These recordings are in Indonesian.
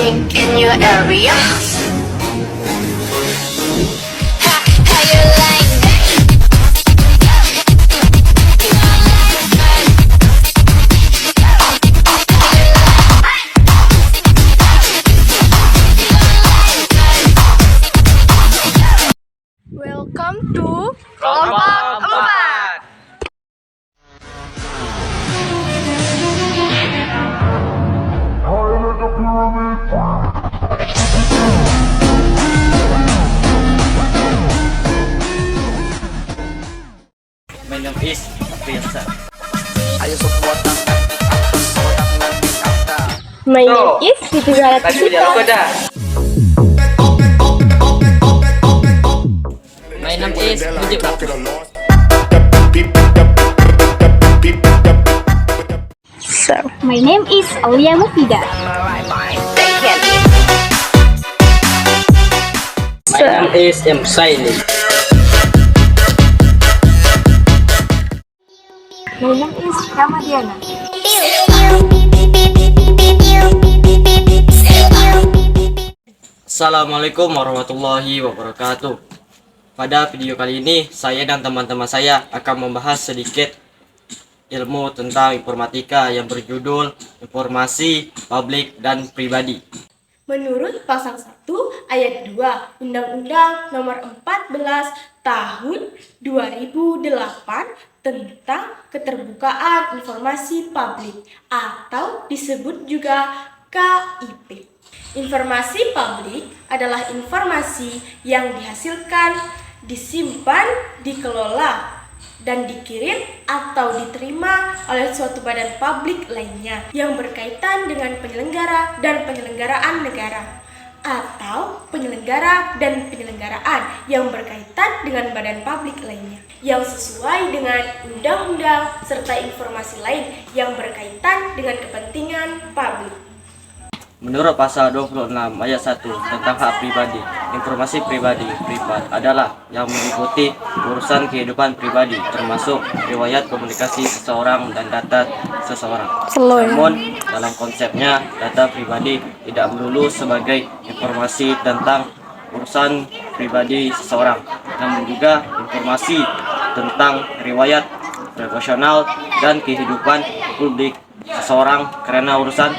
link in your area. Welcome to Kelompok 4. My name is Priyansa. My name is Siti Zahra Tadi udah lupa dah. My name is Mujib Rahman. So, my name is Aulia Mufida. My name is M. Saili. My name is Ramadiana. Assalamualaikum warahmatullahi wabarakatuh. Pada video kali ini, saya dan teman-teman saya akan membahas sedikit ilmu tentang informatika yang berjudul Informasi Publik dan Pribadi. Menurut Pasal 1 Ayat 2 Undang-Undang Nomor 14 Tahun 2008 tentang Keterbukaan Informasi Publik atau disebut juga KIP. Informasi publik adalah informasi yang dihasilkan, disimpan, dikelola, dan dikirim atau diterima oleh suatu badan publik lainnya yang berkaitan dengan penyelenggara dan penyelenggaraan negara, atau penyelenggara dan penyelenggaraan yang berkaitan dengan badan publik lainnya yang sesuai dengan undang-undang serta informasi lain yang berkaitan dengan kepentingan publik. Menurut pasal 26 ayat 1 tentang hak pribadi, informasi pribadi privat adalah yang meliputi urusan kehidupan pribadi termasuk riwayat komunikasi seseorang dan data seseorang. Namun dalam konsepnya data pribadi tidak melulu sebagai informasi tentang urusan pribadi seseorang, namun juga informasi tentang riwayat profesional dan kehidupan publik seseorang karena urusan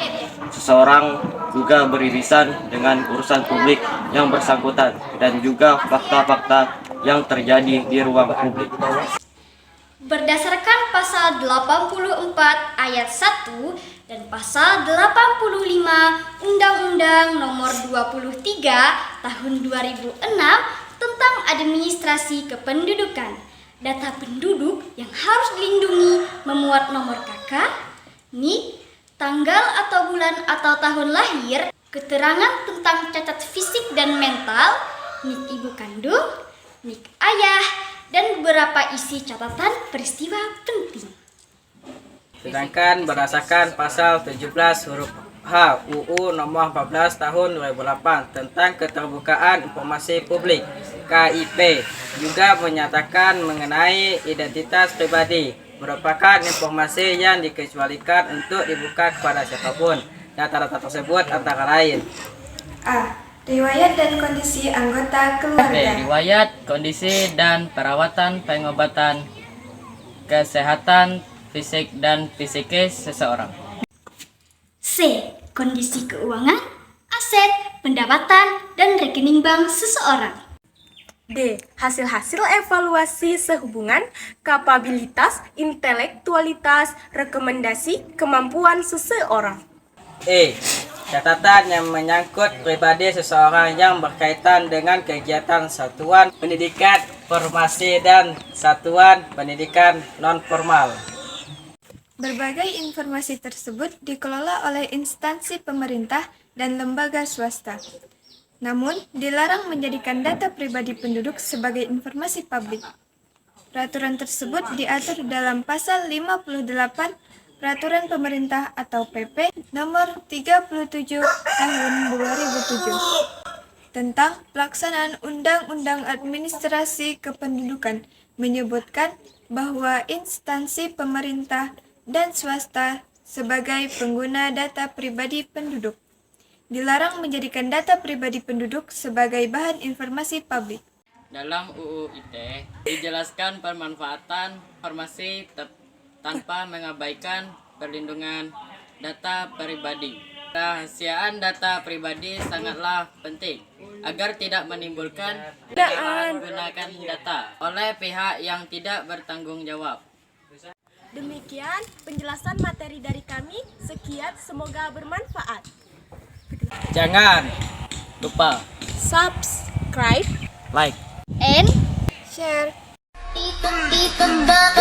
seseorang juga beririsan dengan urusan publik yang bersangkutan dan juga fakta-fakta yang terjadi di ruang publik. Berdasarkan pasal 84 ayat 1 dan pasal 85 Undang-Undang Nomor 23 Tahun 2006 tentang administrasi kependudukan, data penduduk yang harus dilindungi memuat nomor KK, NIK, tanggal atau bulan atau tahun lahir, keterangan tentang cacat fisik dan mental, NIK ibu kandung, NIK ayah, dan beberapa isi catatan peristiwa penting. Sedangkan berdasarkan pasal 17 huruf H UU Nomor 14 Tahun 2008 tentang Keterbukaan Informasi Publik KIP juga menyatakan mengenai identitas pribadi merupakan informasi yang dikecualikan untuk dibuka kepada siapapun. Data-data tersebut antara lain: A. Riwayat dan kondisi anggota keluarga. Riwayat, kondisi, dan perawatan pengobatan, kesehatan fisik dan psikis seseorang. C. Kondisi keuangan, aset, pendapatan, dan rekening bank seseorang. D. Hasil-hasil evaluasi sehubungan, kapabilitas, intelektualitas, rekomendasi, kemampuan seseorang. E. Catatan yang menyangkut pribadi seseorang yang berkaitan dengan kegiatan satuan pendidikan formasi dan satuan pendidikan non-formal. Berbagai informasi tersebut dikelola oleh instansi pemerintah dan lembaga swasta. Namun, dilarang menjadikan data pribadi penduduk sebagai informasi publik. Peraturan tersebut diatur dalam Pasal 58 Peraturan Pemerintah atau PP Nomor 37 Tahun 2007 tentang pelaksanaan Undang-Undang Administrasi Kependudukan menyebutkan bahwa instansi pemerintah dan swasta sebagai pengguna data pribadi penduduk Dilarang menjadikan data pribadi penduduk sebagai bahan informasi publik. Dalam UU ITE dijelaskan pemanfaatan informasi tanpa mengabaikan perlindungan data pribadi. Rahasiaan data pribadi sangatlah penting agar tidak menimbulkan penyalahgunaan data oleh pihak yang tidak bertanggung jawab. Demikian penjelasan materi dari kami. Sekian, semoga bermanfaat. Jangan Lupa Subscribe like And Share. Ditembak